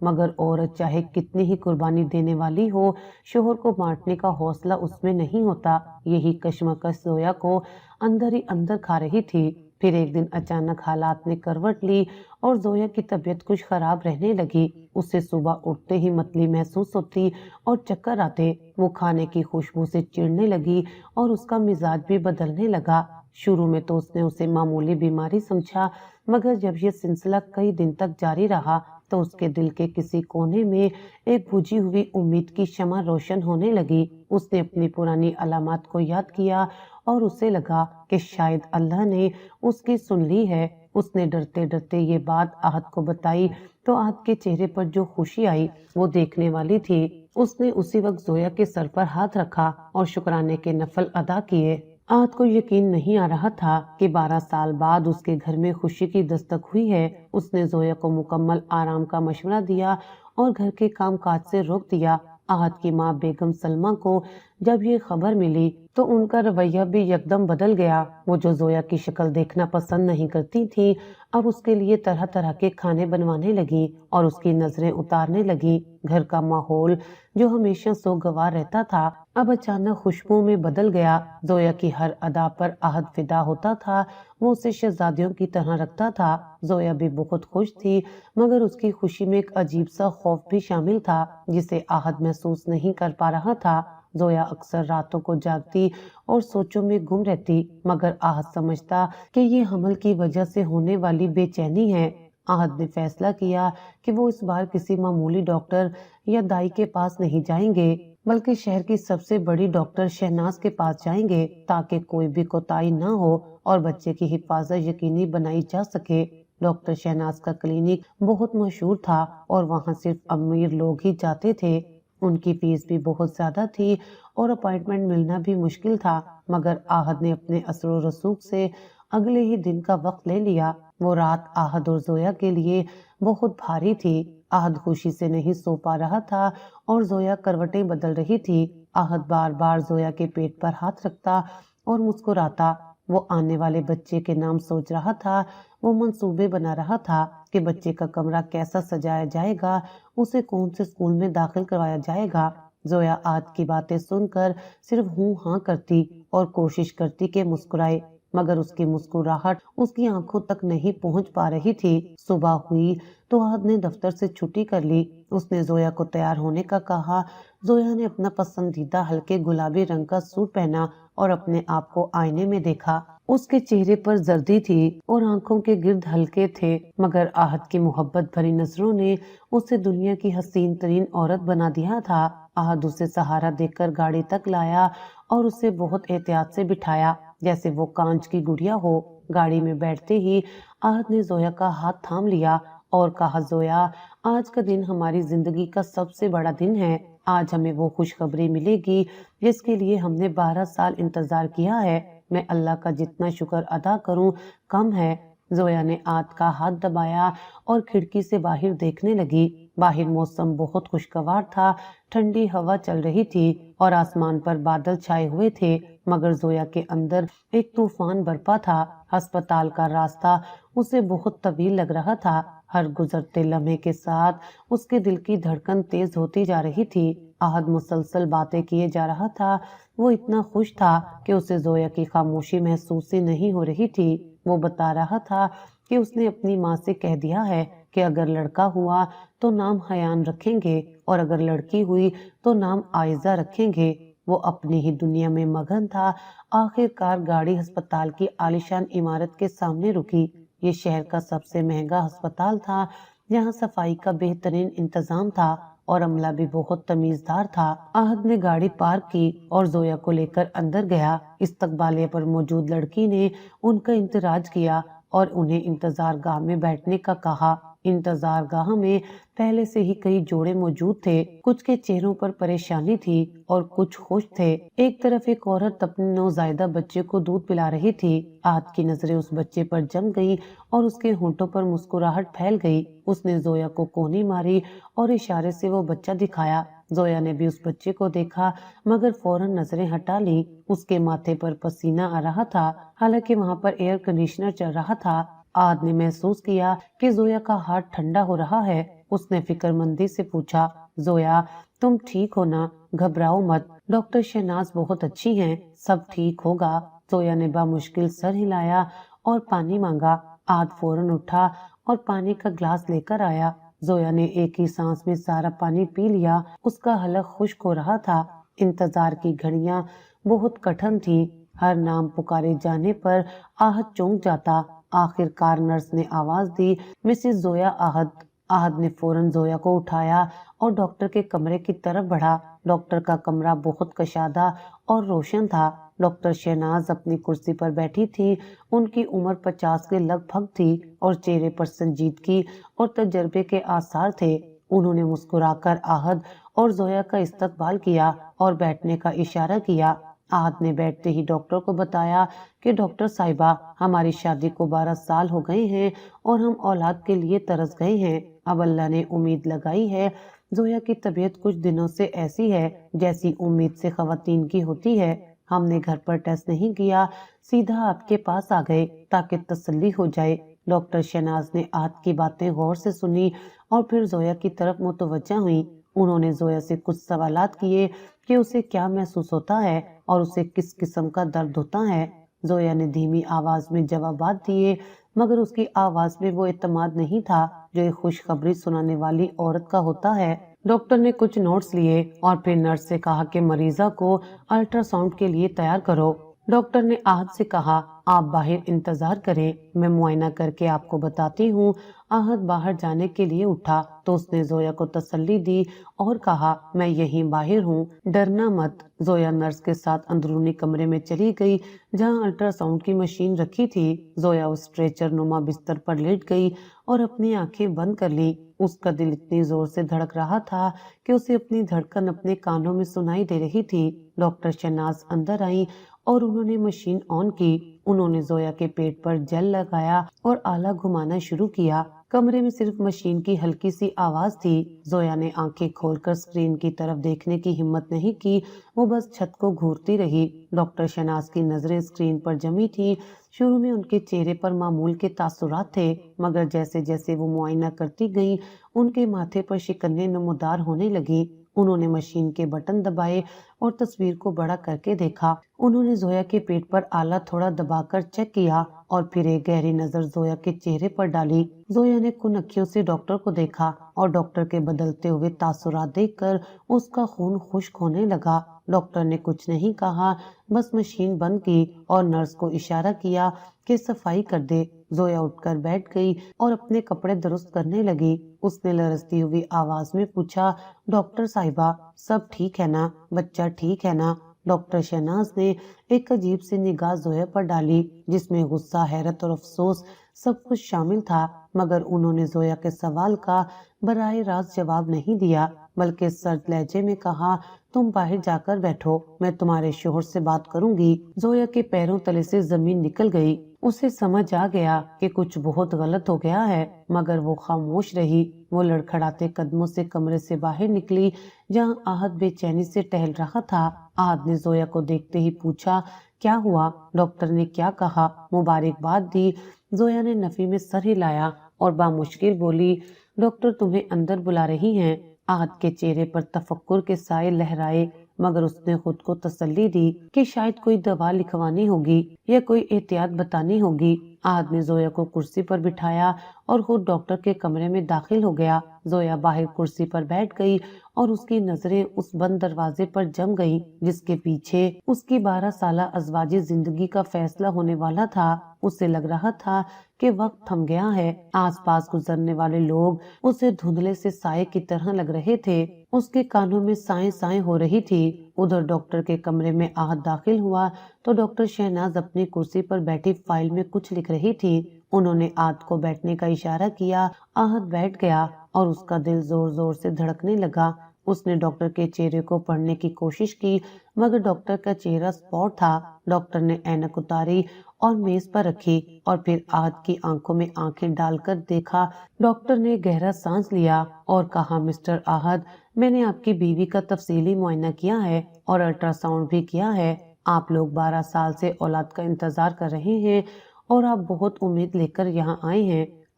مگر عورت چاہے کتنی ہی قربانی دینے والی ہو، شوہر کو بانٹنے کا حوصلہ اس میں نہیں ہوتا۔ یہی کشمکش زویا کو اندر ہی اندر کھا رہی تھی۔ پھر ایک دن اچانک حالات نے کروٹ لی اور زویا کی طبیعت کچھ خراب رہنے لگی۔ اسے صبح اٹھتے ہی متلی محسوس ہوتی اور چکر آتے۔ وہ کھانے کی خوشبو سے چڑنے لگی اور اس کا مزاج بھی بدلنے لگا۔ شروع میں تو اس نے اسے معمولی بیماری سمجھا، مگر جب یہ سلسلہ کئی دن تک جاری رہا تو اس کے دل کے کسی کونے میں ایک بجھی ہوئی امید کی شمع روشن ہونے لگی۔ اس نے اپنی پرانی علامات کو یاد کیا اور اسے لگا کہ شاید اللہ نے اس کی سن لی ہے۔ اس نے ڈرتے ڈرتے یہ بات احد کو بتائی تو احد کے چہرے پر جو خوشی آئی وہ دیکھنے والی تھی۔ اس نے اسی وقت زویا کے سر پر ہاتھ رکھا اور شکرانے کے نفل ادا کیے۔ احد کو یقین نہیں آ رہا تھا کہ 12 سال بعد اس کے گھر میں خوشی کی دستک ہوئی ہے۔ اس نے زویا کو مکمل آرام کا مشورہ دیا اور گھر کے کام کاج سے روک دیا۔ احد کی ماں بیگم سلمہ کو جب یہ خبر ملی تو ان کا رویہ بھی یکدم بدل گیا۔ وہ جو زویا کی شکل دیکھنا پسند نہیں کرتی تھی، اب اس کے لیے طرح طرح کے کھانے بنوانے لگی اور اس کی نظریں اتارنے لگی۔ گھر کا ماحول جو ہمیشہ سوگوار رہتا تھا اب اچانک خوشبو میں بدل گیا۔ زویا کی ہر ادا پر احد فدا ہوتا تھا۔ وہ اسے شہزادیوں کی طرح رکھتا تھا۔ زویا بھی بہت خوش تھی، مگر اس کی خوشی میں ایک عجیب سا خوف بھی شامل تھا جسے احد محسوس نہیں کر پا رہا تھا۔ زویا اکثر راتوں کو جاگتی اور سوچوں میں گم رہتی، مگر احد سمجھتا کہ یہ حمل کی وجہ سے ہونے والی بے چینی ہے۔ احد نے فیصلہ کیا کہ وہ اس بار کسی معمولی ڈاکٹر یا دائی کے پاس نہیں جائیں گے، بلکہ شہر کی سب سے بڑی ڈاکٹر شہناز کے پاس جائیں گے تاکہ کوئی بھی کوتاہی نہ ہو اور بچے کی حفاظت یقینی بنائی جا سکے۔ ڈاکٹر شہناز کا کلینک بہت مشہور تھا اور وہاں صرف امیر لوگ ہی جاتے تھے۔ ان کی فیس بھی بہت زیادہ تھی اور اپائنٹمنٹ ملنا بھی مشکل تھا، مگر احد نے اپنے اثر و رسوخ سے اگلے ہی دن کا وقت لے لیا۔ وہ رات احد اور زویا کے لیے بہت بھاری تھی۔ احد خوشی سے نہیں سو پا رہا تھا اور زویا کروٹیں بدل رہی تھی۔ احد بار بار زویا کے پیٹ پر ہاتھ رکھتا اور مسکراتا۔ وہ آنے والے بچے کے نام سوچ رہا تھا، وہ منصوبے بنا رہا تھا کہ بچے کا کمرہ کیسا سجایا جائے گا، اسے کون سے اسکول میں داخل کروایا جائے گا۔ زویا احد کی باتیں سن کر صرف ہوں ہاں کرتی اور کوشش کرتی کہ مسکرائے، مگر اس کی مسکراہٹ اس کی آنکھوں تک نہیں پہنچ پا رہی تھی۔ صبح ہوئی تو احد نے دفتر سے چھٹی کر لی۔ اس نے زویا کو تیار ہونے کا کہا۔ زویا نے اپنا پسندیدہ ہلکے گلابی رنگ کا سوٹ پہنا اور اپنے آپ کو آئینے میں دیکھا۔ اس کے چہرے پر زردی تھی اور آنکھوں کے گرد ہلکے تھے، مگر احد کی محبت بھری نظروں نے اسے دنیا کی حسین ترین عورت بنا دیا تھا۔ احد اسے سہارا دے کر گاڑی تک لایا اور اسے بہت احتیاط سے بٹھایا جیسے وہ کانچ کی گڑیا ہو۔ گاڑی میں بیٹھتے ہی احد نے زویا کا ہاتھ تھام لیا اور کہا، زویا، آج کا دن ہماری زندگی کا سب سے بڑا دن ہے۔ آج ہمیں وہ خوشخبری ملے گی جس کے لیے ہم نے 12 سال انتظار کیا ہے۔ میں اللہ کا جتنا شکر ادا کروں کم ہے۔ زویا نے احد کا ہاتھ دبایا اور کھڑکی سے باہر دیکھنے لگی۔ باہر موسم بہت خوشگوار تھا، ٹھنڈی ہوا چل رہی تھی اور آسمان پر بادل چھائے ہوئے تھے، مگر زویا کے اندر ایک طوفان برپا تھا۔ ہسپتال کا راستہ اسے بہت طویل لگ رہا تھا۔ ہر گزرتے لمحے کے ساتھ اس کے دل کی دھڑکن تیز ہوتی جا رہی تھی۔ احد مسلسل باتیں کیے جا رہا تھا۔ وہ اتنا خوش تھا کہ اسے زویا کی خاموشی محسوس ہی نہیں ہو رہی تھی۔ وہ بتا رہا تھا کہ اس نے اپنی ماں سے کہہ دیا ہے کہ اگر لڑکا ہوا تو نام حیان رکھیں گے اور اگر لڑکی ہوئی تو نام عائزہ رکھیں گے۔ وہ اپنی ہی دنیا میں مگن تھا۔ آخر کار گاڑی ہسپتال کی عالیشان عمارت کے سامنے رکی۔ یہ شہر کا سب سے مہنگا ہسپتال تھا، جہاں صفائی کا بہترین انتظام تھا اور عملہ بھی بہت تمیزدار تھا۔ احد نے گاڑی پارک کی اور زویا کو لے کر اندر گیا۔ استقبالیہ پر موجود لڑکی نے ان کا اندراج کیا اور انہیں انتظار گاہ میں بیٹھنے کا کہا۔ انتظار گاہ میں پہلے سے ہی کئی جوڑے موجود تھے۔ کچھ کے چہروں پر پریشانی تھی اور کچھ خوش تھے۔ ایک طرف ایک عورت اپنے نوزائیدہ بچے کو دودھ پلا رہی تھی۔ احد کی نظریں اس بچے پر جم گئی اور اس کے ہونٹوں پر مسکراہٹ پھیل گئی۔ اس نے زویا کو کونی ماری اور اشارے سے وہ بچہ دکھایا۔ زویا نے بھی اس بچے کو دیکھا، مگر فوراً نظریں ہٹا لی۔ اس کے ماتھے پر پسینہ آ رہا تھا، حالانکہ وہاں پر ایئر کنڈیشنر چل رہا تھا۔ احد نے محسوس کیا کہ زویا کا ہاتھ ٹھنڈا ہو رہا ہے۔ اس نے فکر مندی سے پوچھا، زویا تم ٹھیک ہو نا؟ گھبراؤ مت، ڈاکٹر شہناز بہت اچھی ہیں، سب ٹھیک ہوگا۔ زویا نے بامشکل سر ہلایا اور پانی مانگا۔ آہد فوراً اٹھا اور پانی کا گلاس لے کر آیا۔ زویا نے ایک ہی سانس میں سارا پانی پی لیا۔ اس کا حلق خشک ہو رہا تھا۔ انتظار کی گھڑیاں بہت کٹھن تھی۔ ہر نام پکارے جانے پر آہد چونک جاتا۔ آخر کار نرس نے آواز دی، مسز زویا آہد۔ آہد نے فوراً زویا کو اٹھایا اور ڈاکٹر کے کمرے کی طرف بڑھا۔ ڈاکٹر کا کمرہ بہت کشادہ اور روشن تھا۔ ڈاکٹر شہناز اپنی کرسی پر بیٹھی تھی۔ ان کی عمر 50 کے لگ بھگ تھی اور چہرے پر سنجیدگی اور تجربے کے آثار تھے۔ انہوں نے مسکرا کر آہد اور زویا کا استقبال کیا اور بیٹھنے کا اشارہ کیا۔ آہد نے بیٹھتے ہی ڈاکٹر کو بتایا کہ ڈاکٹر صاحبہ، ہماری شادی کو 12 سال ہو گئے ہیں اور ہم اولاد کے لیے ترس گئے ہیں۔ اب اللہ نے امید لگائی ہے۔ زویا کی طبیعت کچھ دنوں سے ایسی ہے جیسی امید سے خواتین کی ہوتی ہے۔ ہم نے گھر پر ٹیسٹ نہیں کیا، سیدھا آپ کے پاس آ گئے تاکہ تسلی ہو جائے۔ ڈاکٹر شہناز نے آہد کی باتیں غور سے سنی اور پھر زویا کی طرف متوجہ ہوئی۔ انہوں نے زویا سے کچھ سوالات کیے کہ اسے کیا محسوس ہوتا ہے اور اسے کس قسم کا درد ہوتا ہے۔ زویا نے دھیمی آواز میں جوابات دیے، مگر اس کی آواز میں وہ اعتماد نہیں تھا جو ایک خوشخبری سنانے والی عورت کا ہوتا ہے۔ ڈاکٹر نے کچھ نوٹس لیے اور پھر نرس سے کہا کہ مریضہ کو الٹرا ساؤنڈ کے لیے تیار کرو۔ ڈاکٹر نے آہد سے کہا، آپ باہر انتظار کریں، میں معائنہ کر کے آپ کو بتاتی ہوں۔ آہد باہر جانے کے لیے اٹھا تو اس نے زویا کو تسلی دی اور کہا، میں یہیں باہر ہوں، ڈرنا مت۔ زویا نرس کے ساتھ اندرونی کمرے میں چلی گئی جہاں الٹرا ساؤنڈ کی مشین رکھی تھی۔ زویا اس اسٹریچر نما بستر پر لیٹ گئی اور اپنی آنکھیں بند کر لی۔ اس کا دل اتنی زور سے دھڑک رہا تھا کہ اسے اپنی دھڑکن اپنے کانوں میں سنائی دے رہی تھی۔ ڈاکٹر شہناز اندر آئیں اور انہوں نے مشین آن کی۔ انہوں نے زویا کے پیٹ پر جل لگایا اور آلہ گھمانا شروع کیا۔ کمرے میں صرف مشین کی ہلکی سی آواز تھی۔ زویا نے آنکھیں کھول کر اسکرین کی طرف دیکھنے کی ہمت نہیں کی، وہ بس چھت کو گھورتی رہی۔ ڈاکٹر شہناز کی نظریں اسکرین پر جمی تھی۔ شروع میں ان کے چہرے پر معمول کے تاثرات تھے، مگر جیسے جیسے وہ معائنہ کرتی گئیں ان کے ماتھے پر شکنیں نمودار ہونے لگیں۔ انہوں نے مشین کے بٹن دبائے اور تصویر کو بڑا کر کے دیکھا۔ انہوں نے زویا کے پیٹ پر آلہ تھوڑا دبا کر چیک کیا اور پھر ایک گہری نظر زویا کے چہرے پر ڈالی۔ زویا نے کن اکھیوں سے ڈاکٹر کو دیکھا اور ڈاکٹر کے بدلتے ہوئے تاثرات دیکھ کر اس کا خون خشک ہونے لگا۔ ڈاکٹر نے کچھ نہیں کہا، بس مشین بند کی اور نرس کو اشارہ کیا کہ صفائی کر دے۔ زویا اٹھ کر بیٹھ گئی اور اپنے کپڑے درست کرنے لگی۔ اس نے لرزتی ہوئی آواز میں پوچھا، ڈاکٹر صاحبہ سب ٹھیک ہے نا؟ بچہ ٹھیک ہے نا؟ ڈاکٹر شہناز نے ایک عجیب سی نگاہ زویا پر ڈالی جس میں غصہ، حیرت اور افسوس سب کچھ شامل تھا، مگر انہوں نے زویا کے سوال کا براہ راست جواب نہیں دیا بلکہ سرد لہجے میں کہا، تم باہر جا کر بیٹھو، میں تمہارے شوہر سے بات کروں گی۔ زویا کے پیروں تلے سے زمین نکل گئی۔ اسے سمجھ آ گیا کہ کچھ بہت غلط ہو گیا ہے، مگر وہ خاموش رہی۔ وہ لڑکھڑاتے قدموں سے کمرے سے باہر نکلی جہاں آہد بے چینی سے ٹہل رہا تھا۔ آہد نے زویا کو دیکھتے ہی پوچھا، کیا ہوا؟ ڈاکٹر نے کیا کہا؟ مبارکباد دی۔ زویا نے نفی میں سر ہلایا اور بامشکل بولی، ڈاکٹر تمہیں اندر بلا رہی ہیں۔ آہد کے چہرے پر تفکر کے سائے لہرائے، مگر اس نے خود کو تسلی دی کہ شاید کوئی دوا لکھوانی ہوگی یا کوئی احتیاط بتانی ہوگی۔ آہد نے زویا کو کرسی پر بٹھایا اور خود ڈاکٹر کے کمرے میں داخل ہو گیا۔ زویا باہر کرسی پر بیٹھ گئی اور اس کی نظریں اس بند دروازے پر جم گئیں جس کے پیچھے اس کی 12 سالہ ازواجی زندگی کا فیصلہ ہونے والا تھا۔ اسے لگ رہا تھا کہ وقت تھم گیا ہے۔ آس پاس گزرنے والے لوگ اسے دھندلے سے سائے کی طرح لگ رہے تھے۔ اس کے کانوں میں سائیں سائیں ہو رہی تھی۔ ادھر ڈاکٹر کے کمرے میں آہد داخل ہوا تو ڈاکٹر شہناز اپنی کرسی پر بیٹھی فائل میں کچھ لکھ رہی تھی۔ انہوں نے آہد کو بیٹھنے کا اشارہ کیا۔ آہد بیٹھ گیا اور اس کا دل زور زور سے دھڑکنے لگا۔ اس نے ڈاکٹر کے چہرے کو پڑھنے کی کوشش کی، مگر ڈاکٹر کا چہرہ اسپاٹ تھا۔ ڈاکٹر نے اینک اتاری اور میز پر رکھی اور پھر آہد کی آنکھوں میں آنکھیں ڈال کر دیکھا۔ ڈاکٹر نے گہرا سانس لیا اور کہا، مسٹر آہد، میں نے آپ کی بیوی کا تفصیلی معائنہ کیا ہے اور الٹرا ساؤنڈ بھی کیا ہے۔ آپ لوگ 12 سال سے اولاد کا انتظار کر رہے ہیں اور آپ بہت امید لے کر یہاں آئے ہیں۔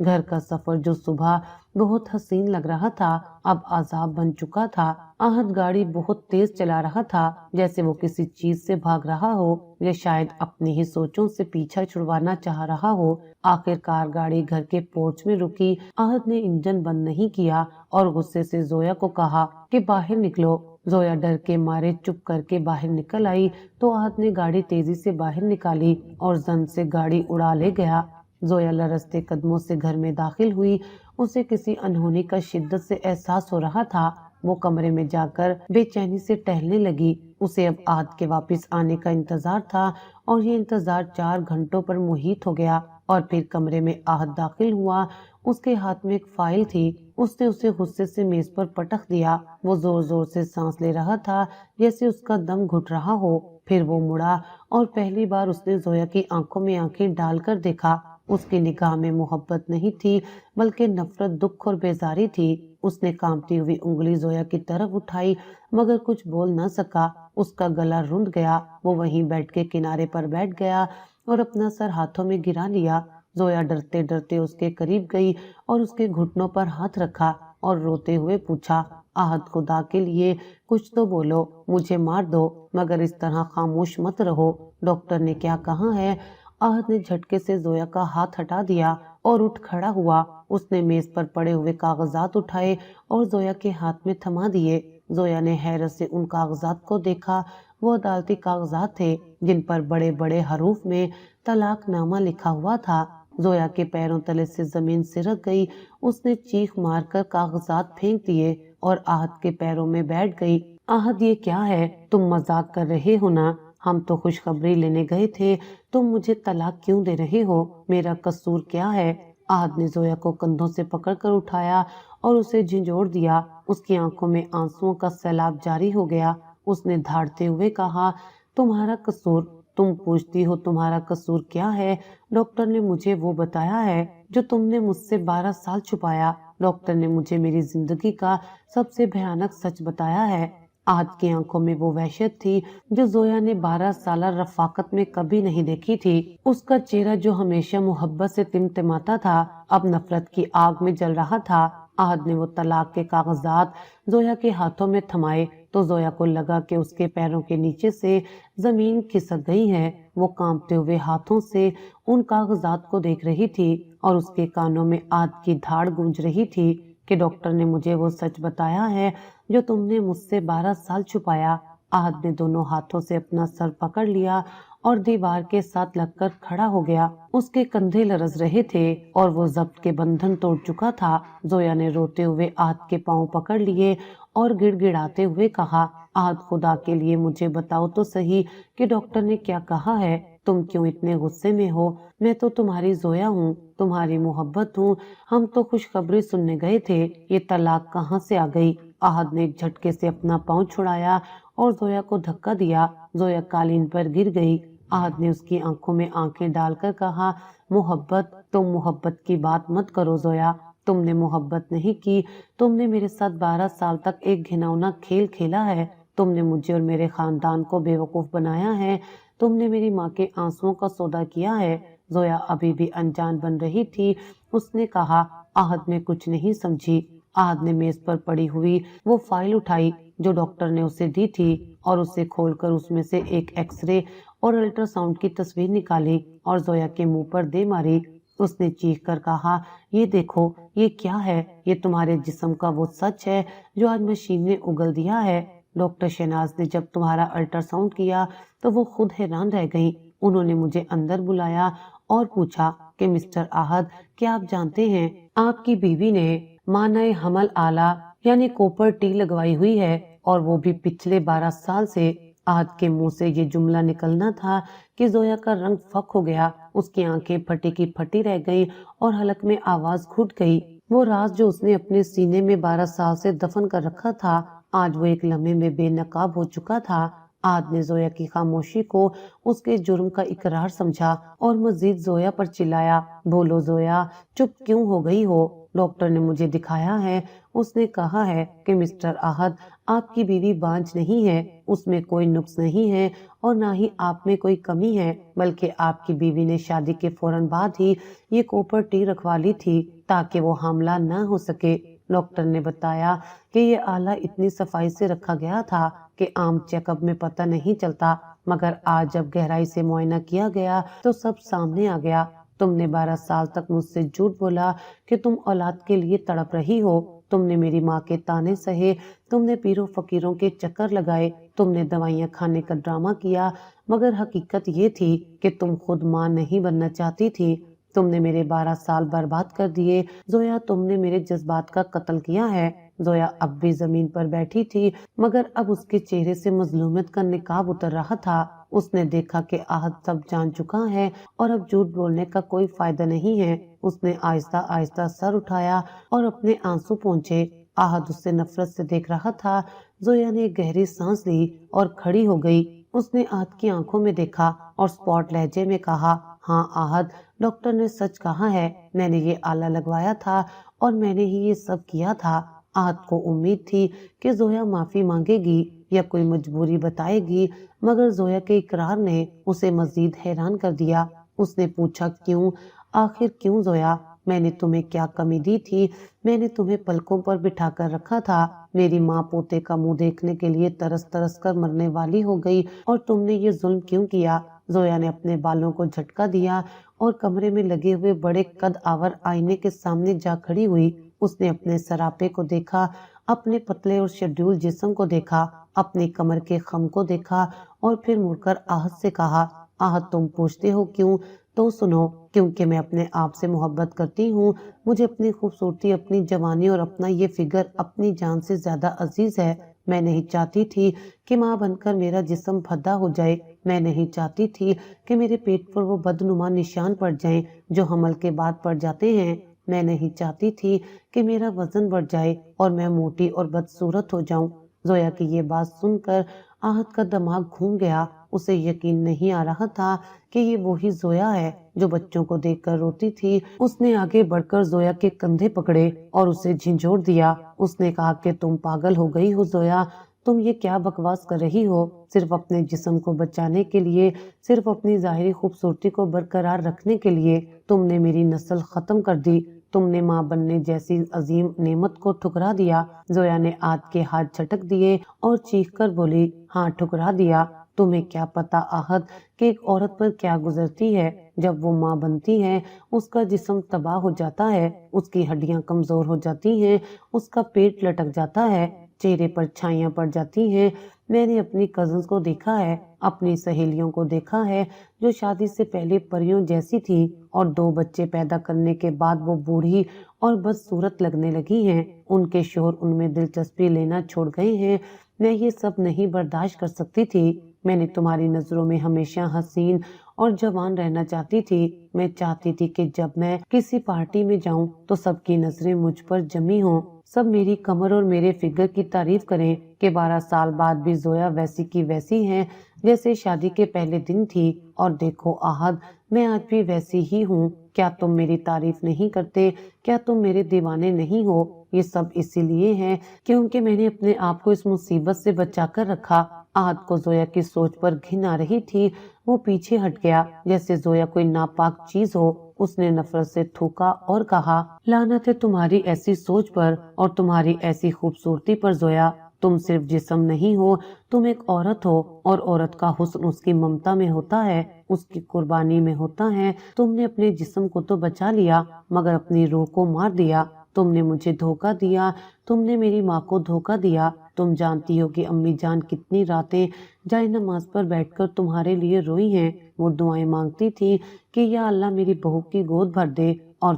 گھر کا سفر جو صبح بہت حسین لگ رہا تھا اب عذاب بن چکا تھا۔ احد گاڑی بہت تیز چلا رہا تھا، جیسے وہ کسی چیز سے بھاگ رہا ہو یا شاید اپنی ہی سوچوں سے پیچھا چھڑوانا چاہ رہا ہو۔ آخر کار گاڑی گھر کے پورچ میں رکی۔ احد نے انجن بند نہیں کیا اور غصے سے زویا کو کہا کہ باہر نکلو۔ زویا ڈر کے مارے چپ کر کے باہر نکل آئی تو احد نے گاڑی تیزی سے باہر نکالی اور زن سے گاڑی اڑا لے گیا۔ زویا لرزتے قدموں سے گھر میں داخل ہوئی۔ اسے کسی انہونی کا شدت سے احساس ہو رہا تھا۔ وہ کمرے میں جا کر بے چینی سے ٹہلنے لگی۔ اسے اب احد کے واپس آنے کا انتظار تھا اور یہ انتظار 4 گھنٹوں پر محیط ہو گیا۔ اور پھر کمرے میں احد داخل ہوا۔ اس کے ہاتھ میں ایک فائل تھی۔ اس نے اسے غصے سے میز پر پٹخ دیا۔ وہ زور زور سے سانس لے رہا تھا جیسے اس کا دم گھٹ رہا ہو۔ پھر وہ مڑا اور پہلی بار اس نے زویا کی آنکھوں میں آنکھیں ڈال کر دیکھا۔ اس کی نگاہ میں محبت نہیں تھی بلکہ نفرت، دکھ اور بیزاری تھی۔ اس نے کانپتی ہوئی انگلی زویا کی طرف اٹھائی مگر کچھ بول نہ سکا۔ اس کا گلا رند گیا۔ وہ وہیں بیٹھ کے کنارے پر بیٹھ گیا اور اپنا سر ہاتھوں میں گرا لیا۔ زویا ڈرتے ڈرتے اس کے قریب گئی اور اس کے گھٹنوں پر ہاتھ رکھا اور روتے ہوئے پوچھا، احد خدا کے لیے کچھ تو بولو، مجھے مار دو مگر اس طرح خاموش مت رہو۔ ڈاکٹر نے کیا کہا ہے؟ احد نے جھٹکے سے زویا کا ہاتھ ہٹا دیا اور اٹھ کھڑا ہوا۔ اس نے میز پر پڑے ہوئے کاغذات اٹھائے اور زویا کے ہاتھ میں تھما دیے۔ زویا نے حیرت سے ان کاغذات کو دیکھا۔ وہ عدالتی کاغذات تھے جن پر بڑے بڑے حروف میں طلاق نامہ لکھا ہوا تھا۔ زویا کے پیروں تلے سے زمین سرک گئی۔ اس نے چیخ مار کر کاغذات پھینک دیے اور احد کے پیروں میں بیٹھ گئی۔ احد، یہ کیا ہے؟ تم مذاق کر رہے ہو نا؟ ہم تو خوشخبری لینے گئے تھے، تم مجھے طلاق کیوں دے رہے ہو؟ میرا قصور کیا ہے؟ احد نے زویا کو کندھوں سے پکڑ کر اٹھایا اور اسے جھنجھوڑ دیا۔ اس کی آنکھوں میں آنسوؤں کا سیلاب جاری ہو گیا۔ اس نے دھاڑتے ہوئے کہا، تمہارا قصور؟ تم پوچھتی ہو تمہارا قصور کیا ہے؟ ڈاکٹر نے مجھے وہ بتایا ہے جو تم نے مجھ سے 12 سال چھپایا۔ ڈاکٹر نے مجھے میری زندگی کا سب سے بھیانک سچ بتایا ہے۔ احد کی آنکھوں میں وہ وحشت تھی جو زویا نے 12 سالہ رفاقت میں کبھی نہیں دیکھی تھی۔ اس کا چہرہ جو ہمیشہ محبت سے تمتماتا تھا اب نفرت کی آگ میں جل رہا تھا۔ احد نے وہ طلاق کے کاغذات زویا کے ہاتھوں میں تھمائے تو زویا کو لگا کہ اس کے پیروں کے نیچے سے زمین کھسک گئی ہے۔ وہ کانپتے ہوئے ہاتھوں سے ان کاغذات کو دیکھ رہی تھی اور اس کے کانوں میں احد کی دھاڑ گونج رہی تھی کہ ڈاکٹر نے مجھے وہ سچ بتایا ہے جو تم نے مجھ سے 12 سال چھپایا۔ احد نے دونوں ہاتھوں سے اپنا سر پکڑ لیا اور دیوار کے ساتھ لگ کر کھڑا ہو گیا۔ اس کے کندھے لرز رہے تھے اور وہ ضبط کے بندھن توڑ چکا تھا۔ زویا نے روتے ہوئے احد کے پاؤں پکڑ لیے اور گڑ گڑاتے ہوئے کہا، احد خدا کے لیے مجھے بتاؤ تو صحیح کہ ڈاکٹر نے کیا کہا ہے؟ تم کیوں اتنے غصے میں ہو؟ میں تو تمہاری زویا ہوں، تمہاری محبت ہوں۔ ہم تو خوشخبری سننے گئے تھے، یہ طلاق کہاں سے آ گئی؟ احد نے ایک جھٹکے سے اپنا پاؤں چھڑایا اور زویا کو دھکا دیا۔ زویا قالین پر گر گئی۔ احد نے اس کی آنکھوں میں آنکھیں ڈال کر کہا، محبت؟ تم محبت کی بات مت کرو زویا، تم نے محبت نہیں کی، تم نے میرے ساتھ 12 سال تک ایک گھناؤنا کھیل کھیلا ہے۔ تم نے مجھے اور میرے خاندان کو بے وقوف بنایا ہے۔ تم نے میری ماں کے آنسوؤں کا سودا کیا ہے۔ زویا ابھی بھی انجان بن رہی تھی۔ اس نے کہا، احد میں کچھ نہیں سمجھی۔ احد نے میز پر پڑی ہوئی وہ فائل اٹھائی جو ڈاکٹر نے اسے دی تھی اور اسے کھول کر اس میں سے ایک ایکس رے اور الٹرا ساؤنڈ کی تصویر نکالی اور زویا کے منہ پر دے ماری۔ اس نے چیخ کر کہا، یہ دیکھو، یہ کیا ہے؟ یہ تمہارے جسم کا وہ سچ ہے جو آج مشین نے اگل دیا ہے۔ ڈاکٹر شہناز نے جب تمہارا الٹرا ساؤنڈ کیا تو وہ خود حیران رہ گئیں۔ انہوں نے مجھے اندر بلایا اور پوچھا کہ مسٹر احد، کیا آپ جانتے ہیں آپ کی بیوی نے مانع حمل آلہ یعنی کوپر ٹی لگوائی ہوئی ہے، اور وہ بھی پچھلے 12 سال سے؟ احد کے منہ سے یہ جملہ نکلنا تھا کہ زویا کا رنگ فک ہو گیا۔ اس کی آنکھیں پھٹی کی پھٹی رہ گئیں اور حلق میں آواز گھٹ گئی۔ وہ راز جو اس نے اپنے سینے میں 12 سال سے دفن کر رکھا تھا آج وہ ایک لمحے میں بے نقاب ہو چکا تھا۔ احد نے زویا کی خاموشی کو اس کے جرم کا اقرار سمجھا اور مزید زویا پر چلایا، بولو زویا، چپ کیوں ہو گئی ہو؟ ڈاکٹر نے مجھے دکھایا ہے، اس نے کہا ہے کہ مسٹر احد آپ کی بیوی بانجھ نہیں ہے، اس میں کوئی نقص نہیں ہے اور نہ ہی آپ میں کوئی کمی ہے، بلکہ آپ کی بیوی نے شادی کے فوراً بعد ہی یہ کوپرٹی رکھوا لی تھی تاکہ وہ حاملہ نہ ہو سکے۔ ڈاکٹر نے بتایا کہ یہ آلہ اتنی صفائی سے رکھا گیا تھا کہ عام چیک اپ میں پتہ نہیں چلتا، مگر آج جب گہرائی سے معائنہ کیا گیا تو سب سامنے آ گیا۔ تم نے 12 سال تک مجھ سے جھوٹ بولا کہ تم اولاد کے لیے تڑپ رہی ہو، تم نے میری ماں کے تانے سہے، تم نے پیروں فقیروں کے چکر لگائے، تم نے دوائیاں کھانے کا ڈرامہ کیا، مگر حقیقت یہ تھی کہ تم خود ماں نہیں بننا چاہتی تھی۔ تم نے میرے 12 سال برباد کر دیے۔ زویا، تم نے میرے جذبات کا قتل کیا ہے۔ زویا اب بھی زمین پر بیٹھی تھی، مگر اب اس کے چہرے سے مظلومیت کا نقاب اتر رہا تھا۔ اس نے دیکھا کہ احد سب جان چکا ہے اور اب جھوٹ بولنے کا کوئی فائدہ نہیں ہے۔ اس نے آہستہ آہستہ سر اٹھایا اور اپنے آنسو پونچھے۔ احد اس سے نفرت سے دیکھ رہا تھا۔ زویا نے گہری سانس لی اور کھڑی ہو گئی۔ اس نے احد کی آنکھوں میں دیکھا اور سپاٹ لہجے میں کہا، ہاں احد، ڈاکٹر نے سچ کہا ہے، میں نے یہ آلہ لگوایا تھا اور میں نے ہی یہ سب کیا تھا۔ احد کو امید تھی کہ زویا معافی مانگے گی یا کوئی مجبوری بتائے گی، مگر زویا کے اقرار نے اسے مزید حیران کر دیا۔ اس نے پوچھا، کیوں؟ آخر کیوں زویا؟ میں نے تمہیں کیا کمی دی تھی؟ میں نے تمہیں پلکوں پر بٹھا کر رکھا تھا۔ میری ماں پوتے کا منہ دیکھنے کے لیے ترس ترس کر مرنے والی ہو گئی اور تم نے یہ ظلم کیوں کیا؟ زویا نے اپنے بالوں کو جھٹکا دیا اور کمرے میں لگے ہوئے بڑے قد آور آئینے کے سامنے جا کھڑی ہوئی۔ اس نے اپنے سراپے کو دیکھا، اپنے پتلے اور شیڈول جسم کو دیکھا، اپنی کمر کے خم کو دیکھا اور پھر مڑ کر احد سے کہا، احد تم پوچھتے ہو کیوں؟ تو سنو، کیونکہ میں اپنے آپ سے محبت کرتی ہوں۔ مجھے اپنی خوبصورتی، اپنی جوانی اور اپنا یہ فگر اپنی جان سے زیادہ عزیز ہے۔ میں نہیں چاہتی تھی کہ ماں بن کر میرا جسم بھدا ہو جائے۔ میں نہیں چاہتی تھی کہ میرے پیٹ پر وہ بدنما نشان پڑ جائیں جو حمل کے بعد پڑ جاتے ہیں۔ میں نہیں چاہتی تھی کہ میرا وزن بڑھ جائے اور میں موٹی اور بدصورت ہو جاؤں۔ زویا کی یہ بات سن کر احد کا دماغ گھوم گیا۔ اسے یقین نہیں آ رہا تھا کہ یہ وہی زویا ہے جو بچوں کو دیکھ کر روتی تھی۔ اس نے آگے بڑھ کر زویا کے کندھے پکڑے اور اسے جھنجھوڑ دیا۔ اس نے کہا کہ تم پاگل ہو گئی ہو زویا، تم یہ کیا بکواس کر رہی ہو؟ صرف اپنے جسم کو بچانے کے لیے، صرف اپنی ظاہری خوبصورتی کو برقرار رکھنے کے لیے تم نے میری نسل ختم کر دی۔ تم نے ماں بننے جیسی عظیم نعمت کو ٹھکرا دیا۔ زویا نے احد کے ہاتھ جھٹک دیے اور چیخ کر بولی، ہاں ٹھکرا دیا۔ تمہیں کیا پتا احد کہ ایک عورت پر کیا گزرتی ہے جب وہ ماں بنتی ہے؟ اس کا جسم تباہ ہو جاتا ہے، اس کی ہڈیاں کمزور ہو جاتی ہیں، اس کا پیٹ لٹک جاتا ہے، چہرے پر چھائیاں پڑ جاتی ہیں۔ میں نے اپنی کزنز کو دیکھا ہے، اپنی سہیلیوں کو دیکھا ہے جو شادی سے پہلے پریوں جیسی تھی اور 2 بچے پیدا کرنے کے بعد وہ بوڑھی اور بدصورت لگنے لگی ہیں۔ ان کے شوہر ان میں دلچسپی لینا چھوڑ گئے ہیں۔ میں یہ سب نہیں برداشت کر سکتی تھی۔ میں نے تمہاری نظروں میں ہمیشہ حسین اور جوان رہنا چاہتی تھی۔ میں چاہتی تھی کہ جب میں کسی پارٹی میں جاؤں تو سب کی نظریں مجھ پر جمی ہوں، سب میری کمر اور میرے فگر کی تعریف کریں کہ 12 سال بعد بھی زویا ویسی کی ویسی ہے جیسے شادی کے پہلے دن تھی۔ اور دیکھو احد، میں آج بھی ویسی ہی ہوں۔ کیا تم میری تعریف نہیں کرتے؟ کیا تم میرے دیوانے نہیں ہو؟ یہ سب اسی لیے ہے کیونکہ میں نے اپنے آپ کو اس مصیبت سے بچا کر رکھا۔ احد کو زویا کی سوچ پر گھن آ رہی تھی۔ وہ پیچھے ہٹ گیا جیسے زویا کوئی ناپاک چیز ہو۔ اس نے نفرت سے تھوکا اور کہا، لعنت ہے تمہاری ایسی سوچ پر اور تمہاری ایسی خوبصورتی پر زویا۔ تم صرف جسم نہیں ہو، تم ایک عورت ہو، اور عورت کا حسن اس کی ممتا میں ہوتا ہے، اس کی قربانی میں ہوتا ہے۔ تم نے اپنے جسم کو تو بچا لیا مگر اپنی روح کو مار دیا۔ تم نے مجھے دھوکا دیا، تم نے میری ماں کو دھوکا دیا۔ تم جانتی ہو کہ امی جان کتنی راتیں جائے نماز پر بیٹھ کر تمہارے لیے روئی ہیں۔ وہ دعائیں مانگتی تھی کہ یا اللہ میری بہو کی گود بھر دے، اور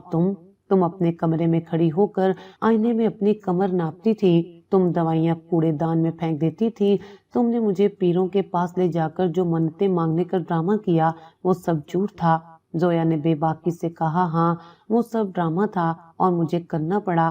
تم اپنے کمرے میں کھڑی ہو کر آئینے میں اپنی کمر ناپتی تھی۔ تم دوائیاں کوڑے دان میں پھینک دیتی تھی۔ تم نے مجھے پیروں کے پاس لے جا کر جو منتیں مانگنے کا ڈرامہ کیا وہ سب جھوٹ تھا۔ زویا نے بے باکی سے کہا، ہاں وہ سب ڈرامہ تھا اور مجھے کرنا پڑا۔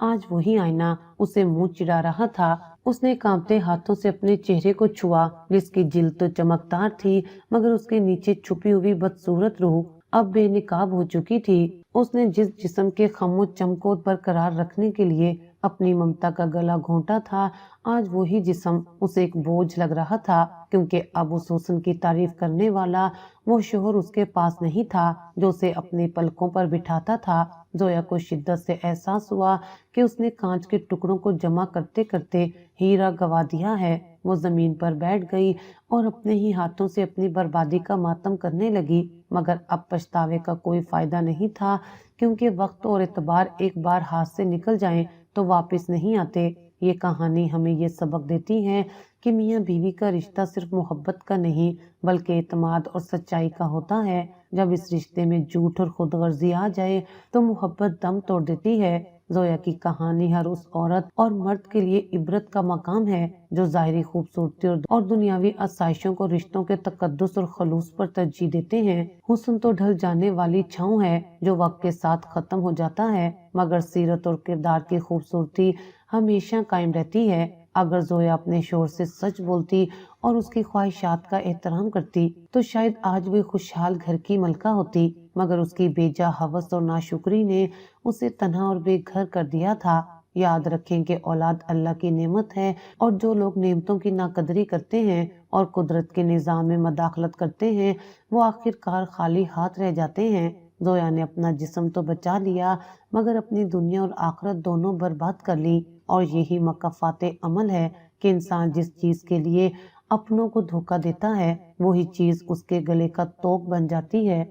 آج وہی آئینہ اسے منہ چڑھا رہا تھا۔ اس نے کانپتے ہاتھوں سے اپنے چہرے کو چھوا، جس کی جلد تو چمکدار تھی مگر اس کے نیچے چھپی ہوئی بدصورت روح اب بے نقاب ہو چکی تھی۔ اس نے جس جسم کے خم و چم کو برقرار رکھنے کے لیے اپنی ممتا کا گلا گھونٹا تھا، آج وہی جسم اسے ایک بوجھ لگ رہا تھا، کیونکہ اب اس حسن کی تعریف کرنے والا وہ شوہر اس کے پاس نہیں تھا جو اسے اپنے پلکوں پر بٹھاتا تھا۔ زویا کو شدت سے احساس ہوا کہ اس نے کانچ کے ٹکڑوں کو جمع کرتے کرتے ہیرا گوا دیا ہے۔ وہ زمین پر بیٹھ گئی اور اپنے ہی ہاتھوں سے اپنی بربادی کا ماتم کرنے لگی، مگر اب پچھتاوے کا کوئی فائدہ نہیں تھا، کیونکہ وقت اور اعتبار ایک بار ہاتھ سے نکل جائیں تو واپس نہیں آتے۔ یہ کہانی ہمیں یہ سبق دیتی ہے کہ میاں بیوی کا رشتہ صرف محبت کا نہیں بلکہ اعتماد اور سچائی کا ہوتا ہے۔ جب اس رشتے میں جھوٹ اور خود غرضی آ جائے تو محبت دم توڑ دیتی ہے۔ زویا کی کہانی ہر اس عورت اور مرد کے لیے عبرت کا مقام ہے جو ظاہری خوبصورتی اور دنیاوی آسائشوں کو رشتوں کے تقدس اور خلوص پر ترجیح دیتے ہیں۔ حسن تو ڈھل جانے والی چھاؤں ہے جو وقت کے ساتھ ختم ہو جاتا ہے، مگر سیرت اور کردار کی خوبصورتی ہمیشہ قائم رہتی ہے۔ اگر زویا اپنے شوہر سے سچ بولتی اور اس کی خواہشات کا احترام کرتی تو شاید آج وہ خوشحال گھر کی ملکہ ہوتی، مگر اس کی بے جا ہوس اور ناشکری نے اسے تنہا اور بے گھر کر دیا تھا۔ یاد رکھیں کہ اولاد اللہ کی نعمت ہے، اور جو لوگ نعمتوں کی ناقدری کرتے ہیں اور قدرت کے نظام میں مداخلت کرتے ہیں وہ آخر کار خالی ہاتھ رہ جاتے ہیں۔ زویا نے اپنا جسم تو بچا لیا مگر اپنی دنیا اور آخرت دونوں برباد کر لی، اور یہی مکافات عمل ہے کہ انسان جس چیز کے لیے اپنوں کو دھوکہ دیتا ہے وہی چیز اس کے گلے کا توق بن جاتی ہے۔